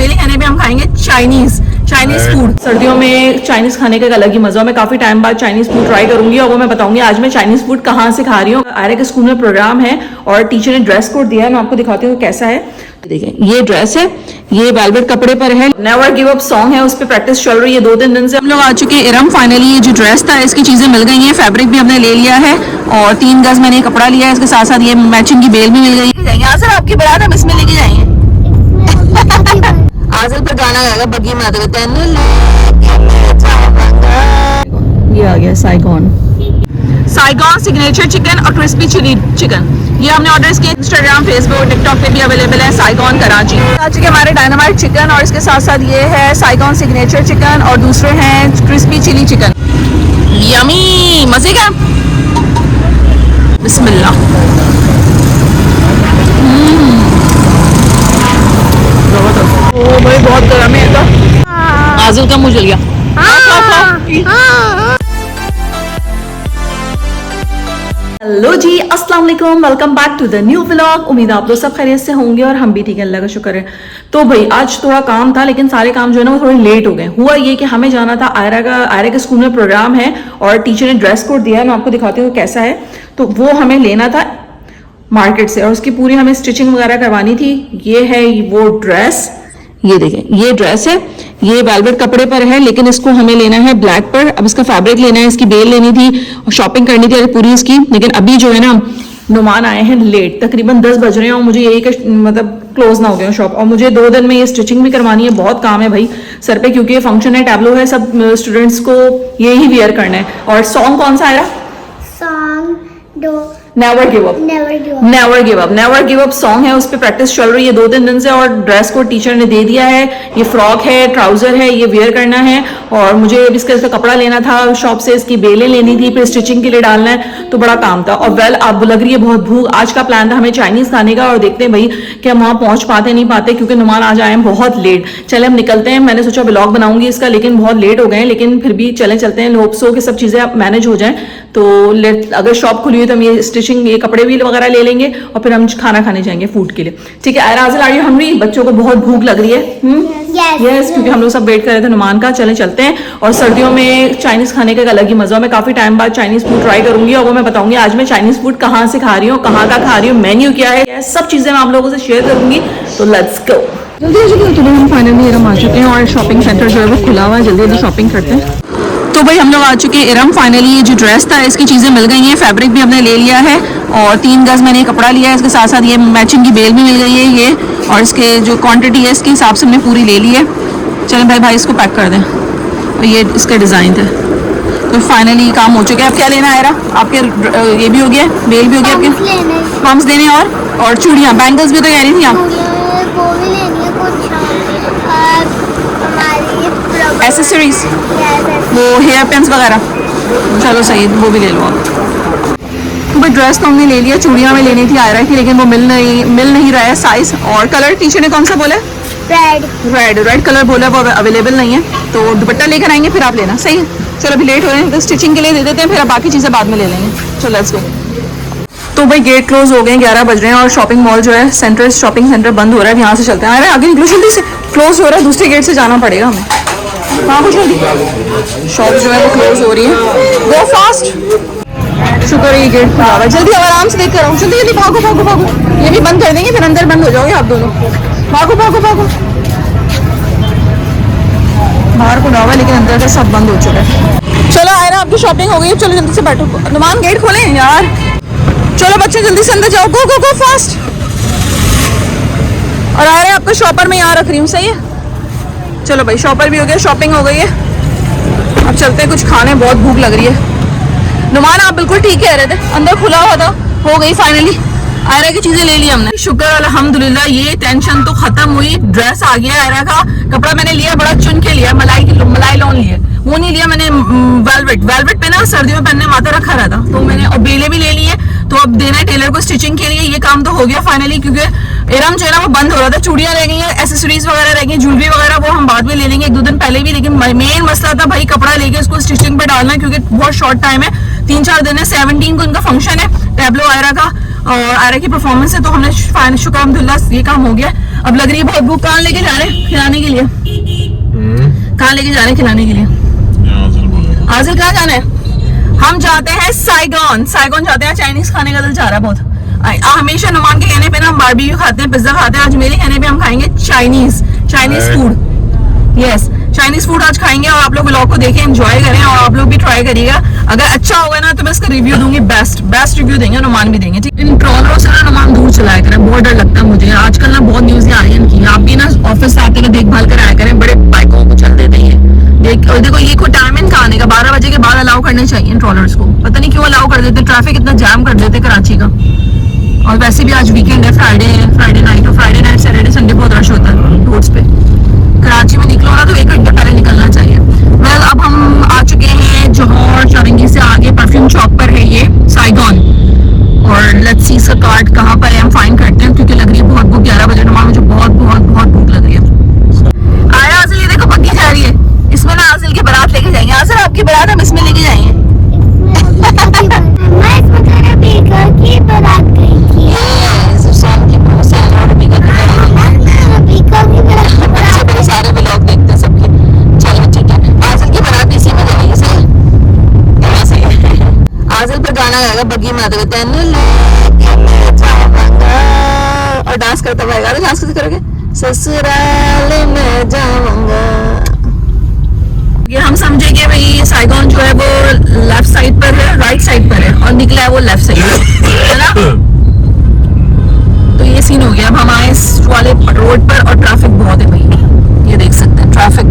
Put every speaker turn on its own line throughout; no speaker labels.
Daily खाने पे हम खाएंगे चाइनीज फूड। सर्दियों में चाइनीज खाने का एक अलग ही मजा है। मैं काफी टाइम बाद चाइनीज फूड ट्राई करूंगी और वो मैं बताऊंगी आज मैं चाइनीज फूड कहाँ से खा रही हूँ। आर्या के स्कूल में प्रोग्राम है और टीचर ने ड्रेस कोड दिया है, मैं आपको दिखाती हूँ कैसा है। देखें ये ड्रेस है, ये वेलवेट कपड़े पर है। नेवर गिव अप सॉन्ग है, उस पर प्रैक्टिस चल रही है 2-3 दिन से। हम लोग आ चुके हैं इरम। फाइनली ये जो ड्रेस था इसकी चीजें मिल गई हैं, फैब्रिक भी हमने ले लिया है और 3 गज मैंने कपड़ा लिया है, इसके साथ साथ ये मैचिंग की बेल भी मिल गई है। यहाँ से आपकी बारात हम इसमें लेके जाएंगे। आजल पर गाना गाएगा बग्गी में आते हुए। ये आ गया साइगॉन सिग्नेचर चिकन और क्रिस्पी चिली चिकन। ये हमने ऑर्डर किए इंस्टाग्राम, फेसबुक, टिकटॉक पे भी अवेलेबल है। साइगॉन कराची आ चुके हमारे डायनामाइट चिकन और इसके साथ साथ ये है साइगॉन सिग्नेचर चिकन और दूसरे हैं क्रिस्पी चिली चिकन। यमी मजे का। बिस्मिल्लाह। ओ भाई बहुत गर्म है तो। आजिल का मुंह जल गया। हेलो जी, अस्सलाम वालेकुम, welcome back to the new vlog. उम्मीद है आप लोग सब खैरियत से होंगे और हम भी ठीक है, अल्लाह का शुक्र है। तो भाई आज थोड़ा काम था, लेकिन सारे काम जो है ना वो थोड़े लेट हो गए। हुआ ये कि हमें जाना था आयरा के स्कूल में प्रोग्राम है और टीचर ने ड्रेस कोड दिया है, मैं आपको दिखाती हूँ कैसा है। तो वो हमें लेना था मार्केट से और उसकी पूरी हमें स्टिचिंग वगैरह करवानी थी। ये है वो ड्रेस, ये देखें ये ड्रेस है, ये वेलवेट कपड़े पर है, लेकिन इसको हमें लेना है ब्लैक पर। अब इसका फैब्रिक लेना है, इसकी बेल लेनी थी और शॉपिंग करनी थी पूरी इसकी। लेकिन अभी जो है ना नुमान आए हैं लेट, तकरीबन 10 बज रहे हैं और मुझे यही कि मतलब क्लोज ना हो गया शॉप। और मुझे 2 दिन में ये स्टिचिंग भी करवानी है, बहुत काम है भाई सर पे, क्योंकि ये फंक्शन है, टैबलो है, सब स्टूडेंट्स को यही वियर करना है। और सॉन्ग कौन सा आएगा? नेवर गिव अप सॉन्ग है, उस पर प्रैक्टिस चल रही है 2-3 दिन से। और ड्रेस कोड टीचर ने दे दिया है, ये फ्रॉक है, ट्राउजर है, ये वेयर करना है। और मुझे इसका कपड़ा लेना था शॉप से, इसकी बेलें लेनी थी, फिर स्टिचिंग के लिए डालना है, तो बड़ा काम था। और वेल अब लग रही है बहुत भूख। आज का प्लान था हमें चाइनीज खाने का और देखते हैं भाई कि हम वहाँ पहुंच पाते नहीं पाते, क्योंकि नुमान आज आए हैं बहुत लेट। चले हम निकलते हैं, मैंने सोचा ब्लॉग बनाऊंगी इसका, लेकिन बहुत लेट हो गए हैं। लेकिन फिर भी चलते हैं, होप सो कि सब चीजें मैनेज हो जाए। तो अगर शॉप खुली हुई तो हम ये स्टिचिंग, ये कपड़े भी वगैरह ले लेंगे और फिर हम खाना खाने जाएंगे फूड के लिए। ठीक है आयरा, आर यू हंग्री? बच्चों को बहुत भूख लग रही है। यस, क्योंकि हम लोग सब वेट कर रहे थे नुमान का। चलते हैं। और सर्दियों में चाइनीज खाने का एक अलग ही मजा है। मैं काफी टाइम बाद चाइनीज फूड ट्राई करूंगी और वो मैं बताऊंगी आज मैं चाइनीज फूड कहाँ से खा रही हूँ, कहाँ का खा रही हूँ, मेन्यू क्या है, सब चीजें मैं आप लोगों से शेयर करूंगी। तो लेट्स गो। जल्दी हम फाइनली इरम आ चुके हैं और शॉपिंग सेंटर जो है वो खुला हुआ है, जल्दी शॉपिंग करते हैं। तो भाई हम लोग आ चुके हैं इरम। फाइनली ये जो ड्रेस था इसकी चीज़ें मिल गई हैं, फैब्रिक भी हमने ले लिया है और 3 गज मैंने कपड़ा लिया है, इसके साथ साथ ये मैचिंग की बेल भी मिल गई है ये। और इसके जो क्वांटिटी है इसके हिसाब से हमने पूरी ले ली है। चलें भाई इसको पैक कर दें। और ये इसका डिज़ाइन था। तो फाइनली काम हो चुका है। अब क्या लेना है आपके? ये भी हो गया, बेल भी हो गया आपके, पम्प्स लेने और चूड़ियाँ, बैंगल्स भी तो कह रही थी आप, एसेसरीज, वो हेयर पेन्स वगैरह। चलो सही है, वो भी ले लो आप। भाई ड्रेस तो हमने ले लिया, चूड़ियाँ में लेनी थी आयरा की, लेकिन वो मिल नहीं रहा है साइज। और कलर टीचर ने कौन सा बोला? रेड कलर बोला, वो अवेलेबल नहीं है। तो दुपट्टा लेकर आएंगे फिर आप लेना। सही है, चलो अभी लेट हो रहे हैं तो स्टिचिंग के लिए दे देते हैं, फिर आप बाकी चीज़ें बाद में ले लेंगे। चलो लेट्स गो। तो भाई गेट क्लोज हो गए, 11 बज रहे हैं और शॉपिंग मॉल जो है सेंट्रल शॉपिंग सेंटर बंद हो रहा है। यहाँ से चलते हैं। अरे आगे निकलो जल्दी से, क्लोज हो रहा है, दूसरे गेट से जाना पड़ेगा हमें। हाँ कुछ जल्दी, शॉप जो है वो क्लोज हो रही है, गो फास्ट। शुक्र है ये गेट खुला हुआ है, जल्दी आराम से देख कर आओ, जल्दी भागो। ये भी बंद कर देंगे, फिर अंदर बंद हो जाओगे आप दोनों। भागो। बाहर खुला हुआ है लेकिन अंदर का सब बंद हो चुका है। चलो आयरा आपकी शॉपिंग हो गई, चलो जल्दी से बैठो। नुमान गेट खोलें यार, चलो बच्चे जल्दी से अंदर जाओ, गो फास्ट। और आयरा आपका शॉपर में यहाँ रख रही हूँ, सही है। चलो भाई शॉपर भी हो गया, शॉपिंग हो गई है। अब चलते हैं कुछ खाने, बहुत भूख लग रही है। नुमान आप बिल्कुल ठीक कह रहे थे, अंदर खुला हुआ था। हो गई फाइनली, आयरा की चीजें ले ली हमने, शुक्र अल्हम्दुलिल्लाह। ये टेंशन तो खत्म हुई, ड्रेस आ गया आयरा का। कपड़ा मैंने लिया, बड़ा चुन के लिया, मलाई लॉन लिया, वो नहीं लिया मैंने वेलवेट पे ना सर्दियों में पहनने माता रखा रहता, तो मैंने। और बेले भी ले ली है, तो अब देना है टेलर को स्टिचिंग के लिए। ये काम तो हो गया फाइनली, क्योंकि इरम जो है ना वो बंद हो रहा था। चूड़ियां रह गई हैं, एसेसरीज वगैरह रह गई, ज्वेलरी वगैरह, वो हम बाद में ले लेंगे 1-2 दिन पहले भी। लेकिन मेन मसला था भाई कपड़ा लेके उसको स्टिचिंग पे डालना, क्योंकि बहुत शॉर्ट टाइम है, 3-4 दिन है। 17 को इनका फंक्शन है टैबलो आयरा का और आयरा की परफॉर्मेंस है, तो हमने शुक्र अल्हम्दुलिल्लाह ये काम हो गया। अब लग रही है बहुत भूख। कहाँ लेके जा रहे हैं खिलाने के लिए? कहाँ लेके जा रहे हैं खिलाने के लिए? आजिल कहाँ जाना है? हम जाते हैं साइगॉन। साइगॉन जाते हैं, चाइनीज खाने का दिल चाह रहा है बहुत। हमेशा नुमान के कहने पे ना हम बारबेक्यू खाते हैं, पिज्जा खाते हैं, आज मेरे कहने पे हम खाएंगे Chinese food. Yes, Chinese food आज खाएंगे और आप लोग व्लॉग को देखें, एंजॉय करें और आप लोग भी ट्राई करिएगा। अगर अच्छा होगा ना तो मैं इसका रिव्यू दूंगी, बेस्ट रिव्यू देंगे, नुमान भी देंगे। ठीक, इन ट्रॉलरों से ना नुमान दूर चलाया करें, बहुत डर लगता है मुझे। आजकल ना बहुत न्यूज़ आ रही है इनकी, आप भी ना ऑफिस से आते हुए देखभाल कराया करें, बड़े बाइकों को चल देते हैं। देखो ये कोई टाइम इनका आने का 12 बजे के बाद अलाउ करने चाहिए इन ट्रॉलर्स को, पता नहीं क्यों अलाउ कर देते। ट्रैफिक इतना जाम कर देते कराची का, और वैसे भी आज वीकेंड है, फ्राइडे नाइट, और फ्राइडे नाइट सैटरडे संडे बहुत रश होता है रोड्स पे। कराची में निकलो ना तो 1 घंटे पहले निकलना चाहिए। वेल, अब हम आ चुके हैं जौहर चौरंगी से आगे परफ्यूम चौक पर है ये साइगॉन, और लेट्स सी इसका कार्ड कहाँ पर है, हम फाइंड करते हैं, क्योंकि लग रही है बहुत भूख। 11 बजे नुमान मुझे बहुत भूख लग रही है। आया आजिल, ये देखो बग्गी जा रही है, इसमें ना आजिल की बारात लेके जाएंगे। आजिल आपकी बारात हम इसमें लेके जाएंगे। सारे व्लॉग देखते हैं सबके। चलो ठीक है, आजिल की बारात इसी में जाएगी। सही आजिल पर गाना गाएगा बग्गी में आते हुए, और डांस करता हुआ। डांस कैसे करोगे? ससुराल में जाऊंगा। ये हम समझे कि भाई साइगॉन जो है वो लेफ्ट साइड पर है, राइट साइड पर है, और निकला है वो लेफ्ट साइड है ना। तो ये सीन हो गया। अब हम आए इस वाले रोड पर और ट्रैफिक बहुत है भाई, ये देख सकते हैं। ट्रैफिक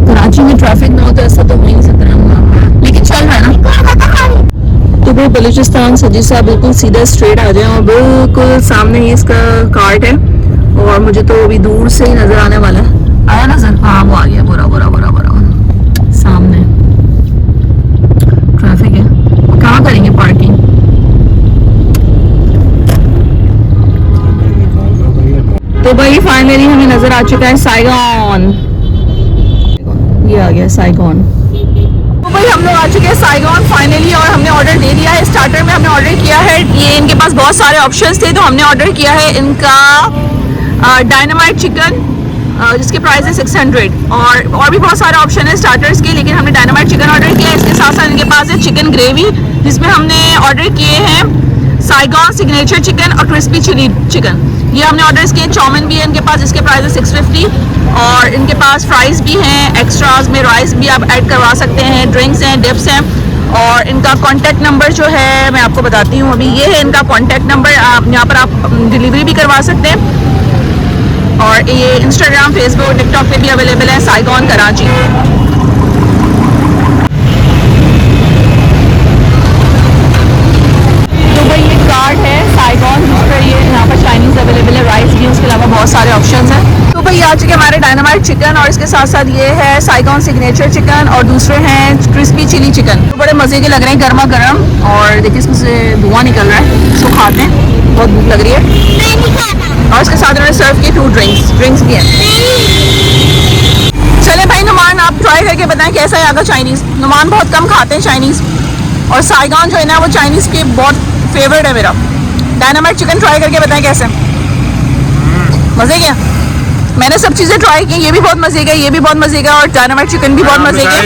कराची में ट्रैफिक ना हो तो ऐसा तो हो ही नहीं सकता, लेकिन चल रहा है ना। तो वो बलूचिस्तान सजी साहब बिल्कुल सीधा स्ट्रेट आ जाए, और बिल्कुल सामने ही इसका कार्ट है, और मुझे तो अभी दूर से ही नजर आने वाला है। आया नजर? हाँ, वो आ गया। बुरा सामने ट्रैफिक है, कहाँ करेंगे पार्किंग? तो भाई फाइनली हमें नजर आ चुका है साइगॉन। ये आ गया साइगॉन। तो भाई हम लोग आ चुके हैं साइगॉन फाइनली, और हमने ऑर्डर दे दिया है। स्टार्टर में हमने ऑर्डर किया है, ये इनके पास बहुत सारे ऑप्शंस थे, तो हमने ऑर्डर किया है इनका डायनामाइट चिकन, जिसके प्राइस है 600, और भी बहुत सारे ऑप्शन है स्टार्टर्स के, लेकिन हमने डायनामाइट चिकन ऑर्डर किया है। इसके साथ साथ इनके पास है चिकन ग्रेवी, जिसमें हमने ऑर्डर किए हैं साइगॉन सिग्नेचर चिकन और क्रिस्पी चिली चिकन। ये हमने ऑर्डर किए। चाउमिन भी है इनके पास, जिसके प्राइस है 650, और इनके पास फ्राइज भी हैं, एक्स्ट्राज में राइस भी आप ऐड करवा सकते हैं, ड्रिंक्स हैं, डिप्स हैं। और इनका कॉन्टैक्ट नंबर जो है मैं आपको बताती हूँ अभी, ये है इनका कॉन्टैक्ट नंबर। आप यहाँ पर आप डिलीवरी भी करवा सकते हैं, और ये इंस्टाग्राम, फेसबुक, टिकटॉक पे भी अवेलेबल है, साइगॉन कराची। तो भाई ये कार्ड है साइगॉन, जिस पर ये यहाँ पर चाइनीज अवेलेबल है, राइस भी, उसके अलावा बहुत सारे ऑप्शंस हैं। तो भाई आ चुके हमारे डायनामाइट चिकन, और इसके साथ साथ ये है साइगॉन सिग्नेचर चिकन, और दूसरे हैं क्रिस्पी चिली चिकन। तो बड़े मज़े के लग रहे हैं, गर्मा गर्म, और देखिए इसमें से धुआं निकल रहा है। इसको खाते हैं, बहुत भूख लग रही है। और इसके साथ उन्होंने सर्व किए 2 ड्रिंक्स भी हैं। चले भाई नुमान, आप ट्राई करके बताएं कैसा है यहाँ का चाइनीज़। नुमान बहुत कम खाते हैं चाइनीज़, और साइगॉन जो है ना वो चाइनीज़ के बहुत फेवरेट है मेरा। डायनामाइट चिकन ट्राई करके बताएं कैसे। मज़े क्या? मैंने सब चीज़ें ट्राई की, ये भी बहुत मज़े का, ये भी बहुत मज़े का, और डायनामाइट चिकन भी बहुत मज़े का।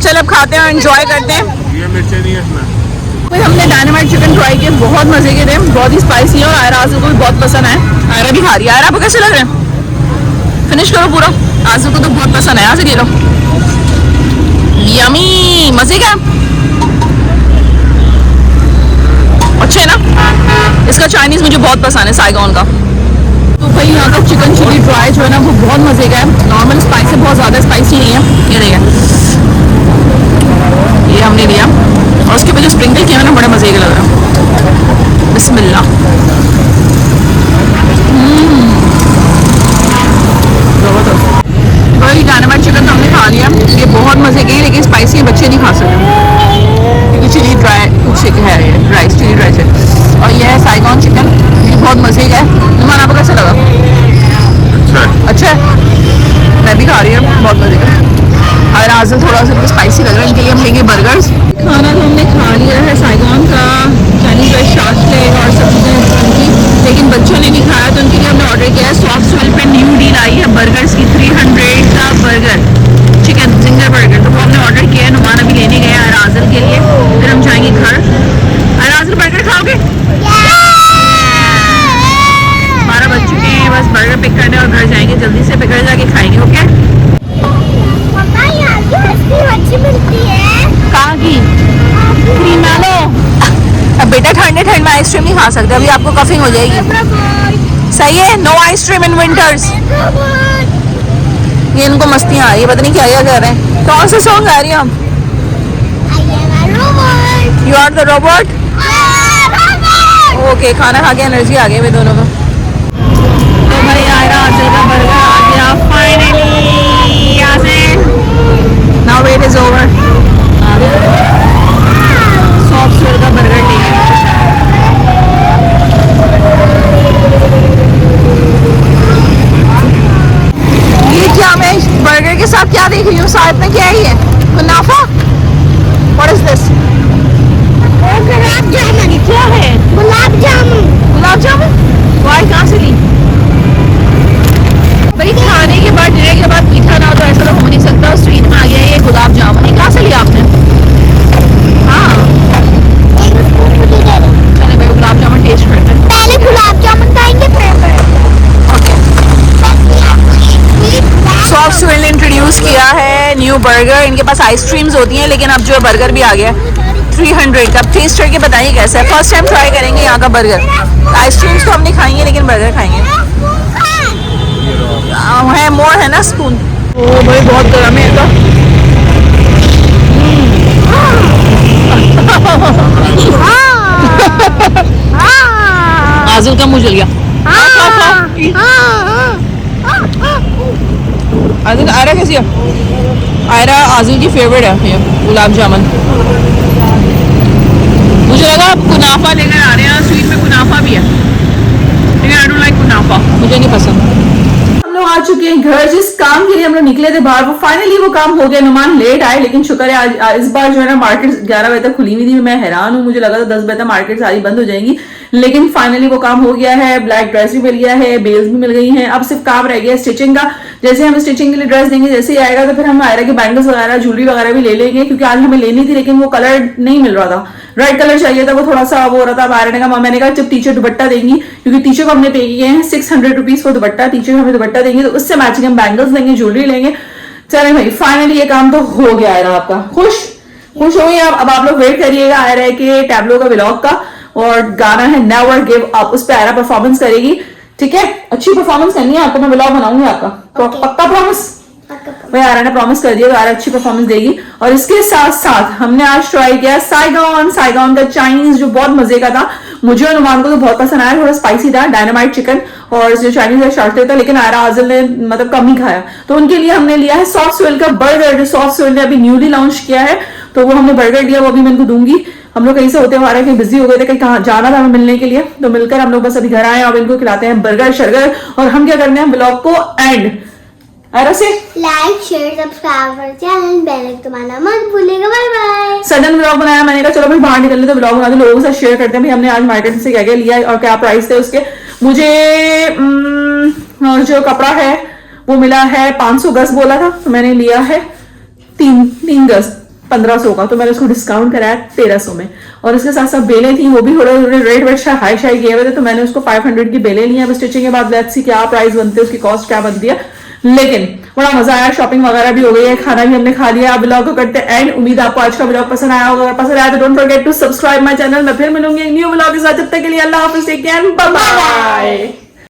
चल अब खाते हैं और एंजॉय करते हैं।
ये मिर्चें नहीं है इसमें।
हमने डायनामाइट चिकन ट्राई किए, बहुत मजे के थे, बहुत ही स्पाइसी है, और आयरा आजू को भी बहुत पसंद है। आयरा भी खा रही है। आयरा आपको कैसे लग रहे हैं? फिनिश करो पूरा। आजू को तो बहुत पसंद है, यहाँ से ले लो। यमी, मजे का, अच्छे है ना। इसका चाइनीज मुझे बहुत पसंद है साइगॉन का। तो भाई यहाँ का चिकन चिली ड्राई जो है ना वो बहुत मजे का है, नॉर्मल स्पाइसी, बहुत ज़्यादा स्पाइसी नहीं है। ये देखिए, ये हमने लिया, और उसके बाद जो स्प्रिंकल किया ना बड़े मजे के लग रहा है। बिस्मिल्लाह। भाई डायनामाइट चिकन तो हमने खा लिया, ये बहुत मजे के हैं, लेकिन स्पाइसी बच्चे नहीं खा सकते, क्योंकि चिली ड्राई है, ये राइस चिली ड्राई है। और ये है साइगॉन चिकन, ये बहुत मजे का है। नुमान आपको कैसा लगा? अच्छा है। मैं भी खा रही हूँ, बहुत मजे का। और आजकल थोड़ा सा स्पाइसी लग रहा है, इनके लिए हम लेंगे बर्गर्स। खाना तो हमने खा लिया है साइगॉन का, चाइनीज रेस्टोरेंट ले और सब चीज़ें उनकी, लेकिन बच्चों ने नहीं खाया तो उनके लिए हमने ऑर्डर किया है। सॉफ्ट स्वेल पे न्यू डील आई है बर्गर्स की, 300 का बर्गर, चिकन जिंगर बर्गर, तो वो हमने ऑर्डर किया है। नुमान अभी लेने गए हैं अराजल के लिए, फिर हम जाएंगे घर। अराजल बर्गर खाओगे? 12 बज चुके हैं, बस बर्गर पिक करने और घर जाएंगे, जल्दी से पिक कर जाके खाएंगे। ओके,
अच्छी मिलती है।
कहाँ की क्रीम लो। अब बेटा ठंडे ठंड में आइसक्रीम नहीं खा सकते, अभी आपको कफिंग हो जाएगी। सही है, नो आइसक्रीम इन विंटर्स। ये इनको मस्तियाँ आ रही है, पता नहीं क्या क्या कर रहे हैं। कौन से सॉन्ग गा रही हो आप? You are the robot. Okay, खाना खा के एनर्जी आ गई वे दोनों को। तो भाई आजल का बर्गर आ गया फाइनली यहाँ से। Now wait is over. Soft swell का बर्गर लेंगे। ये क्या, मैं बर्गर के साथ क्या देख रही हूँ? साथ में क्या ही है? मुनाफा? What is this?
Gulab jamun.
क्या है?
गुलाब जामुन।
गुलाब जामुन? वाई, कहाँ से ली? भाई खाने के बाद, डिनर के बाद मीठा ना हो तो ऐसा तो हो नहीं सकता। स्वीट में आ गया ये गुलाब जामुन। ये कहाँ से लिया आपने? हाँ चले भाई, गुलाब जामुन टेस्ट करते हैं।
पहले गुलाब जामुन खाएंगे फिर
ओके, सॉफ्ट स्वेल ने इंट्रोड्यूस किया है न्यू बर्गर। इनके पास आइसक्रीम्स होती हैं, लेकिन अब जो है बर्गर भी आ गया है 300 का। टेस्ट करके बताइए कैसा है। फर्स्ट टाइम ट्राई करेंगे यहाँ का बर्गर। आइसक्रीम्स तो हम नहीं खाएंगे, लेकिन बर्गर खाएंगे। है मोर है ना स्पून। ओ भाई बहुत गर्म है तो। आजुल का मुंह जल गया। आजुल आयरा कैसी है? आयरा आजुल की फेवरेट है ये गुलाब जामुन। मुझे लगा आप कुनाफा लेकर आ रहे हैं, स्वीट में कुनाफा भी है, लेकिन आई डोंट लाइक कुनाफा, मुझे नहीं पसंद। हम लोग आ चुके हैं घर। जिस काम के लिए हम लोग निकले थे बाहर, वो फाइनली वो काम हो गया। नुमान लेट आए, लेकिन शुक्र है आज इस बार जो है ना मार्केट 11 बजे तक खुली हुई थी। मैं हैरान हूँ, मुझे लगा था 10 बजे तक मार्केट सारी बंद हो जाएंगी, लेकिन फाइनली वो काम हो गया है। ब्लैक ड्रेस भी मिल गया है, बेल्स भी मिल गई हैं। अब सिर्फ काम रह गया स्टिचिंग का। जैसे हम स्टिचिंग के लिए ड्रेस देंगे, जैसे ही आएगा तो फिर हम आयरा के बैंगल्स वगैरह, ज्वेलरी वगैरह भी ले लेंगे, क्योंकि आज हमें लेनी थी लेकिन वो कलर नहीं मिल रहा था। रेड कलर चाहिए था, वो थोड़ा सा वो हो रहा था। आयरा ने कहा, मैंने कहा जब टीचर दुपट्टा देंगी, क्योंकि टीचर को हमने पे किए हैं 600 रुपीज को दुपट्टा, टीचर हमें दुपट्टा देंगे तो उससे मैचिंग हम बैंगल्स लेंगे, ज्वेलरी लेंगे। चले भाई, फाइनली ये काम तो हो गया आयरा आपका। खुश हो गई आप। अब आप लोग वेट करिएगा आयरा के टैबलो का व्लॉग का, और गाना है नेवर गिव अप, उस पर आयरा परफॉर्मेंस करेगी। ठीक है, अच्छी परफॉर्मेंस करनी है आपको, मैं व्लॉग बनाऊंगी आपका। पक्का प्रॉमिस? भाई आयरा ने प्रॉमिस कर दिया तो आयरा अच्छी परफॉर्मेंस देगी। और इसके साथ साथ हमने आज ट्राई किया साइगॉन का चाइनीज, जो बहुत मजे का था। मुझे और नुमान को तो बहुत पसंद आया, थोड़ा स्पाइसी था, डायनामाइट चिकन और जो चाइनीज रेस्टोरेंट था, लेकिन आयरा आजल ने मतलब कम ही खाया। तो उनके लिए हमने लिया है सॉफ्ट स्वेल का बर्गर, जो सॉफ्ट स्वेल ने अभी न्यूली लॉन्च किया है, तो वो हमने बर्गर लिया, वो अभी मैं इनको दूंगी। हम लोग कहीं से होते हमारे कहीं बिजी हो गए थे, कहीं कहाँ जाना था हमें मिलने के लिए, तो मिलकर हम लोग बस अभी घर आए और इनको खिलाते हैं बर्गर शर्गर। और हम क्या करते हैं ब्लॉग को एंड आयरा से
like share subscribe channel bell icon दबाना मत भूलिएगा। Bye bye.
सडन ब्लॉग बनाया, मैंने कहा चलो भाई बाहर निकलने तो ब्लॉग बना दो, लोगों के साथ शेयर करते हैं। भाई हमने आज मार्केट से क्या क्या लिया है और क्या प्राइस थे उसके। मुझे जो कपड़ा है वो मिला है 500 गज बोला था, तो मैंने लिया है 3 गज 1500 का, तो मैंने उसको डिस्काउंट कराया 1300 में। और इसके साथ साथ बेलें थी, वो भी थोड़े रेट वेट हाई शाई किए हुए थे, तो मैंने उसको 500 की बेलें ली हैं। स्टिचिंग के बाद लेट्स सी क्या प्राइस बनते हैं, उसकी कॉस्ट क्या बनती है, लेकिन बड़ा मजा आया। शॉपिंग वगैरह भी हो गई है, खाना भी हमने खा लिया। अब ब्लॉग को करते हैं एंड। उम्मीद आपको आज का ब्लॉग पसंद आया होगा। अगर पसंद आया तो don't forget to subscribe my channel. मैं फिर मिलूंगी एक न्यू ब्लॉग के साथ, जब तक के लिए अल्लाह हाफिज़, टेक केयर, बाय बाय।